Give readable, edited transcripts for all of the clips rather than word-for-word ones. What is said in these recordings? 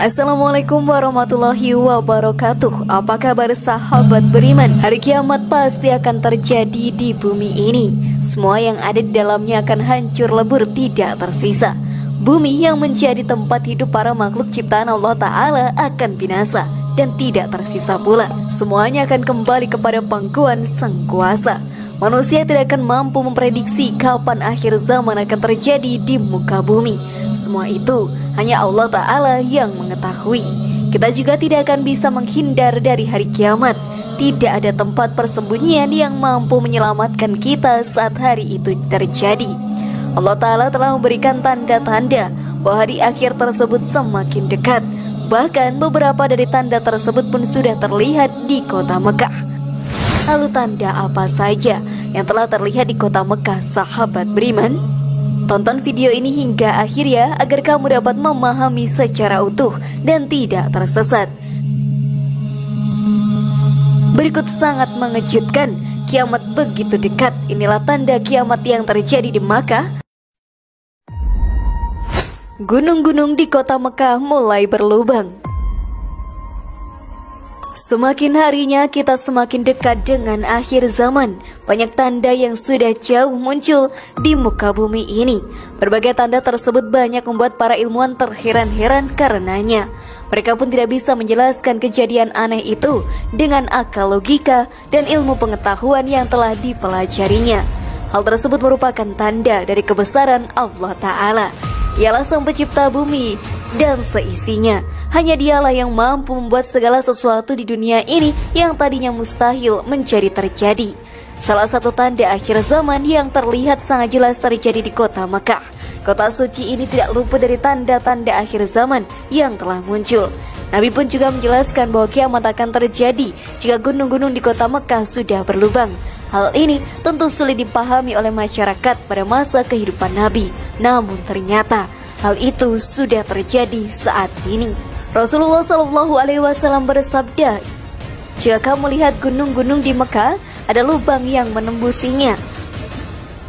Assalamualaikum warahmatullahi wabarakatuh. Apa kabar sahabat beriman? Hari kiamat pasti akan terjadi di bumi ini. Semua yang ada di dalamnya akan hancur lebur, tidak tersisa. Bumi yang menjadi tempat hidup para makhluk ciptaan Allah Ta'ala akan binasa dan tidak tersisa pula. Semuanya akan kembali kepada pangkuan Sang Kuasa. Manusia tidak akan mampu memprediksi kapan akhir zaman akan terjadi di muka bumi. Semua itu hanya Allah Ta'ala yang mengetahui. Kita juga tidak akan bisa menghindar dari hari kiamat. Tidak ada tempat persembunyian yang mampu menyelamatkan kita saat hari itu terjadi. Allah Ta'ala telah memberikan tanda-tanda bahwa hari akhir tersebut semakin dekat. Bahkan beberapa dari tanda tersebut pun sudah terlihat di kota Mekah. Lalu tanda apa saja yang telah terlihat di kota Mekah, sahabat beriman? Tonton video ini hingga akhir ya, agar kamu dapat memahami secara utuh dan tidak tersesat. Berikut sangat mengejutkan, kiamat begitu dekat. Inilah tanda kiamat yang terjadi di Makkah. Gunung-gunung di kota Mekah mulai berlubang. Semakin harinya kita semakin dekat dengan akhir zaman. Banyak tanda yang sudah jauh muncul di muka bumi ini. Berbagai tanda tersebut banyak membuat para ilmuwan terheran-heran karenanya. Mereka pun tidak bisa menjelaskan kejadian aneh itu dengan akal logika dan ilmu pengetahuan yang telah dipelajarinya. Hal tersebut merupakan tanda dari kebesaran Allah Ta'ala. Ialah Sang Pencipta bumi dan seisinya. Hanya Dialah yang mampu membuat segala sesuatu di dunia ini yang tadinya mustahil menjadi terjadi. Salah satu tanda akhir zaman yang terlihat sangat jelas terjadi di kota Mekah. Kota suci ini tidak luput dari tanda-tanda akhir zaman yang telah muncul. Nabi pun juga menjelaskan bahwa kiamat akan terjadi jika gunung-gunung di kota Mekah sudah berlubang. Hal ini tentu sulit dipahami oleh masyarakat pada masa kehidupan Nabi. Namun ternyata hal itu sudah terjadi saat ini. Rasulullah SAW bersabda, "Jika kamu lihat gunung-gunung di Mekah, ada lubang yang menembusinya."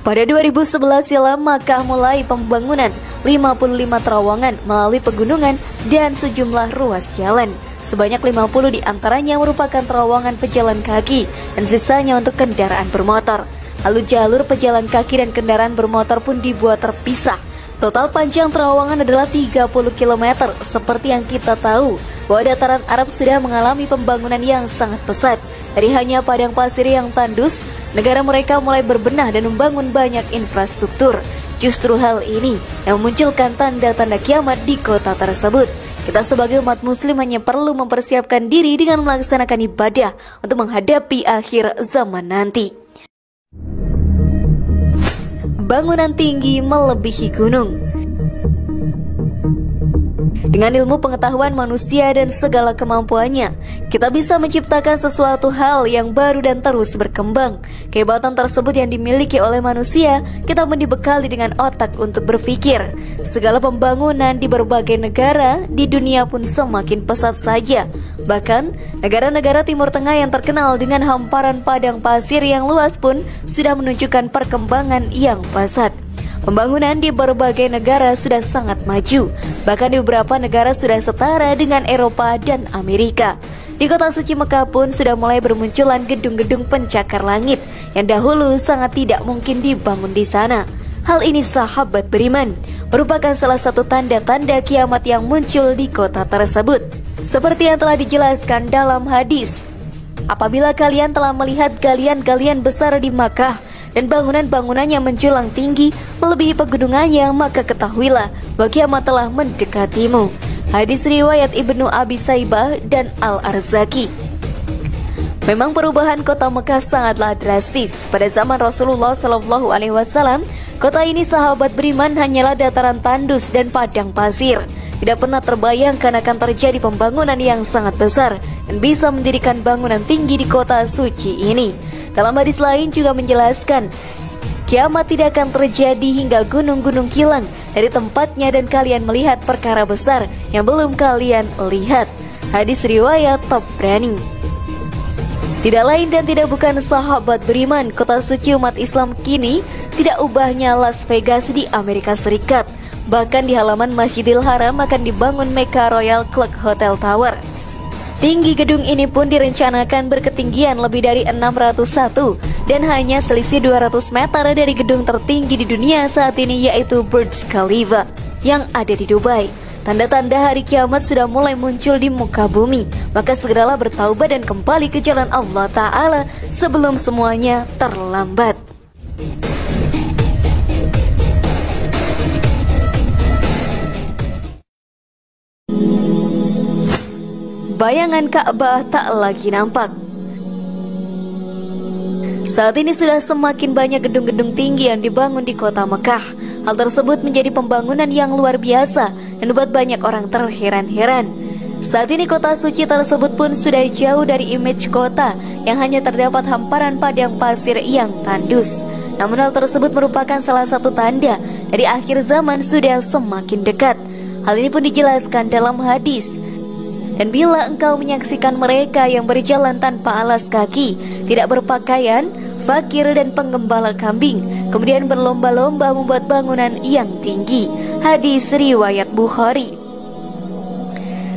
Pada 2011 silam, Makkah mulai pembangunan 55 terowongan melalui pegunungan dan sejumlah ruas jalan. Sebanyak 50 diantaranya merupakan terowongan pejalan kaki dan sisanya untuk kendaraan bermotor. Lalu jalur pejalan kaki dan kendaraan bermotor pun dibuat terpisah. Total panjang terowongan adalah 30 km. Seperti yang kita tahu bahwa dataran Arab sudah mengalami pembangunan yang sangat pesat. Dari hanya padang pasir yang tandus, negara mereka mulai berbenah dan membangun banyak infrastruktur. Justru hal ini yang memunculkan tanda-tanda kiamat di kota tersebut. Kita sebagai umat muslim hanya perlu mempersiapkan diri dengan melaksanakan ibadah untuk menghadapi akhir zaman nanti. Bangunan tinggi melebihi gunung. Dengan ilmu pengetahuan manusia dan segala kemampuannya, kita bisa menciptakan sesuatu hal yang baru dan terus berkembang. Kehebatan tersebut yang dimiliki oleh manusia, kita pun dibekali dengan otak untuk berpikir. Segala pembangunan di berbagai negara di dunia pun semakin pesat saja. Bahkan, negara-negara Timur Tengah yang terkenal dengan hamparan padang pasir yang luas pun sudah menunjukkan perkembangan yang pesat. Pembangunan di berbagai negara sudah sangat maju. Bahkan di beberapa negara sudah setara dengan Eropa dan Amerika. Di kota suci Mekah pun sudah mulai bermunculan gedung-gedung pencakar langit yang dahulu sangat tidak mungkin dibangun di sana. Hal ini, sahabat beriman, merupakan salah satu tanda-tanda kiamat yang muncul di kota tersebut. Seperti yang telah dijelaskan dalam hadis, apabila kalian telah melihat galian-galian besar di Makkah dan bangunan-bangunannya menjulang tinggi melebihi pegunungannya, maka ketahuilah bahwa kiamat telah mendekatimu. Hadis riwayat Ibnu Abi Saibah dan Al-Arzaki. Memang perubahan kota Mekah sangatlah drastis. Pada zaman Rasulullah SAW, kota ini, sahabat beriman, hanyalah dataran tandus dan padang pasir. Tidak pernah terbayangkan akan terjadi pembangunan yang sangat besar dan bisa mendirikan bangunan tinggi di kota suci ini. Dalam hadis lain juga menjelaskan, kiamat tidak akan terjadi hingga gunung-gunung hilang dari tempatnya dan kalian melihat perkara besar yang belum kalian lihat. Hadis riwayat Tabrani. Tidak lain dan tidak bukan, sahabat beriman, kota suci umat Islam kini tidak ubahnya Las Vegas di Amerika Serikat. Bahkan di halaman Masjidil Haram akan dibangun Mecca Royal Club Hotel Tower. Tinggi gedung ini pun direncanakan berketinggian lebih dari 601 dan hanya selisih 200 meter dari gedung tertinggi di dunia saat ini, yaitu Burj Khalifa yang ada di Dubai. Tanda-tanda hari kiamat sudah mulai muncul di muka bumi, maka segeralah bertaubat dan kembali ke jalan Allah Ta'ala sebelum semuanya terlambat. Bayangan Ka'bah tak lagi nampak. Saat ini sudah semakin banyak gedung-gedung tinggi yang dibangun di kota Mekah. Hal tersebut menjadi pembangunan yang luar biasa dan membuat banyak orang terheran-heran. Saat ini kota suci tersebut pun sudah jauh dari image kota yang hanya terdapat hamparan padang pasir yang tandus. Namun hal tersebut merupakan salah satu tanda dari akhir zaman sudah semakin dekat. Hal ini pun dijelaskan dalam hadis. Dan bila engkau menyaksikan mereka yang berjalan tanpa alas kaki, tidak berpakaian, fakir dan penggembala kambing, kemudian berlomba-lomba membuat bangunan yang tinggi. Hadis riwayat Bukhari.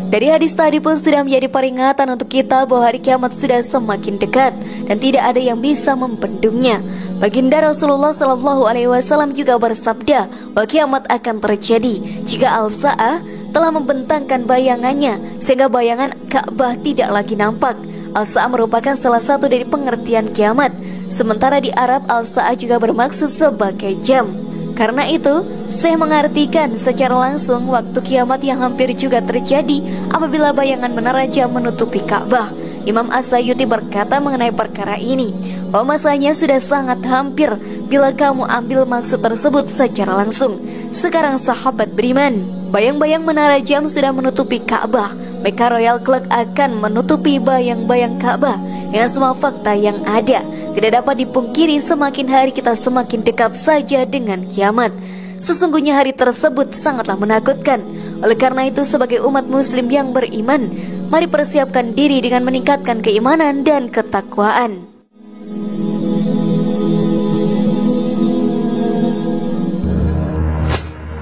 Dari hadis tadi pun sudah menjadi peringatan untuk kita bahwa hari kiamat sudah semakin dekat dan tidak ada yang bisa membendungnya. Baginda Rasulullah SAW juga bersabda bahwa kiamat akan terjadi jika Al-Sa'ah telah membentangkan bayangannya sehingga bayangan Ka'bah tidak lagi nampak. Al-Sa'ah merupakan salah satu dari pengertian kiamat. Sementara di Arab Al-Sa'ah juga bermaksud sebagai jam. Karena itu, Syekh mengartikan secara langsung waktu kiamat yang hampir juga terjadi apabila bayangan menara jam menutupi Ka'bah. Imam As-Sayuti berkata mengenai perkara ini, bahwa masanya sudah sangat hampir bila kamu ambil maksud tersebut secara langsung. Sekarang sahabat beriman, bayang-bayang menara jam sudah menutupi Ka'bah. Mecca Royal Club akan menutupi bayang-bayang Ka'bah dengan semua fakta yang ada. Tidak dapat dipungkiri semakin hari kita semakin dekat saja dengan kiamat. Sesungguhnya hari tersebut sangatlah menakutkan. Oleh karena itu sebagai umat muslim yang beriman, mari persiapkan diri dengan meningkatkan keimanan dan ketakwaan.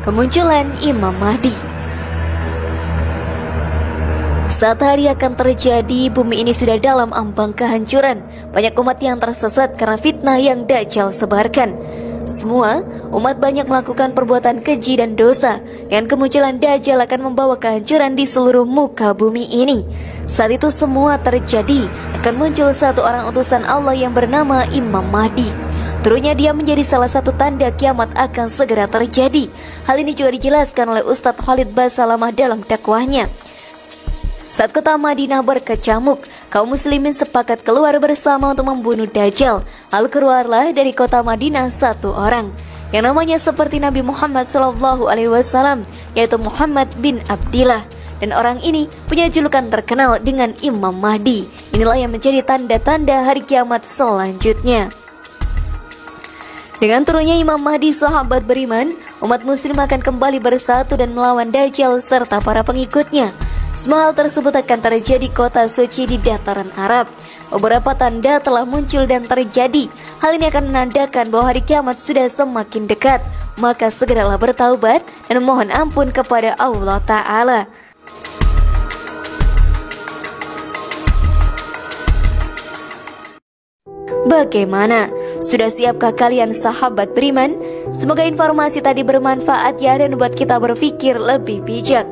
Kemunculan Imam Mahdi. Saat hari akan terjadi, bumi ini sudah dalam ambang kehancuran. Banyak umat yang tersesat karena fitnah yang Dajjal sebarkan. Semua umat banyak melakukan perbuatan keji dan dosa. Dengan kemunculan Dajjal akan membawa kehancuran di seluruh muka bumi ini. Saat itu semua terjadi, akan muncul satu orang utusan Allah yang bernama Imam Mahdi. Turunnya dia menjadi salah satu tanda kiamat akan segera terjadi. Hal ini juga dijelaskan oleh Ustadz Khalid Basalamah dalam dakwahnya. Saat kota Madinah berkecamuk, kaum muslimin sepakat keluar bersama untuk membunuh Dajjal. Lalu keluarlah dari kota Madinah satu orang yang namanya seperti Nabi Muhammad SAW, yaitu Muhammad bin Abdillah. Dan orang ini punya julukan terkenal dengan Imam Mahdi. Inilah yang menjadi tanda-tanda hari kiamat selanjutnya. Dengan turunnya Imam Mahdi, sahabat beriman, umat muslim akan kembali bersatu dan melawan Dajjal serta para pengikutnya. Semua hal tersebut akan terjadi kota suci di dataran Arab. Beberapa tanda telah muncul dan terjadi. Hal ini akan menandakan bahwa hari kiamat sudah semakin dekat. Maka segeralah bertaubat dan mohon ampun kepada Allah Ta'ala. Bagaimana? Sudah siapkah kalian sahabat beriman? Semoga informasi tadi bermanfaat ya dan membuat kita berpikir lebih bijak.